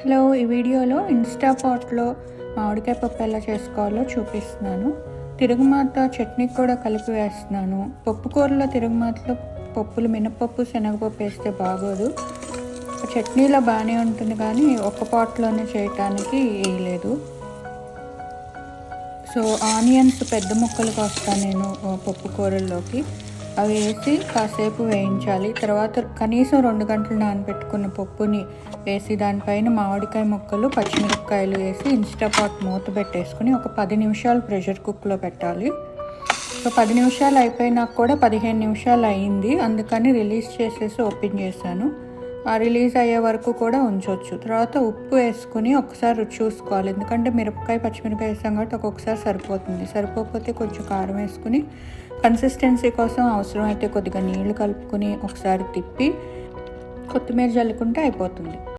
Hello, ఈ వీడియోలో Insta పాట్లో మామిడికాయ పప్పు ఎలా చేసుకోవాలో చూపిస్తున్నాను. తిరుగుమాత చట్నీకి కూడా కలిపి వేస్తున్నాను. పప్పు కూరలో తిరుగుమాతలో పప్పులు మినపప్పు శనగపప్పు వేస్తే బాగోదు. చట్నీలో బాగానే ఉంటుంది కానీ ఒక్క పాట్లోనే చేయటానికి వేయలేదు. సో ఆనియన్స్ పెద్ద ముక్కలు కోస్తాను నేను పప్పు కూరల్లోకి. అవి వేసి కాసేపు వేయించాలి. తర్వాత కనీసం 2 గంటలు నానబెట్టుకున్న పప్పుని వేసి దానిపైన మామిడికాయ ముక్కలు పచ్చిమిరపకాయలు వేసి ఇన్స్టా పాట్ మూత పెట్టేసుకుని ఒక 10 నిమిషాలు ప్రెషర్ కుక్కర్లో పెట్టాలి. సో 10 నిమిషాలు అయిపోయినాక కూడా 15 నిమిషాలు అయింది, అందుకని రిలీజ్ చేసేసి ఓపెన్ చేశాను. ఆ రిలీజ్ అయ్యే వరకు కూడా ఉంచవచ్చు. తర్వాత ఉప్పు వేసుకుని ఒకసారి రుచి చూసుకోవాలి, ఎందుకంటే మిరపకాయ పచ్చిమిరపకాయ వేసాం కాబట్టి ఒక్కొక్కసారి సరిపోతుంది. సరిపోతే కొంచెం కారం వేసుకుని కన్సిస్టెన్సీ కోసం అవసరమైతే కొద్దిగా నీళ్లు కలుపుకొని ఒకసారి తిప్పి కొత్తిమీర జల్లుకుంటే అయిపోతుంది.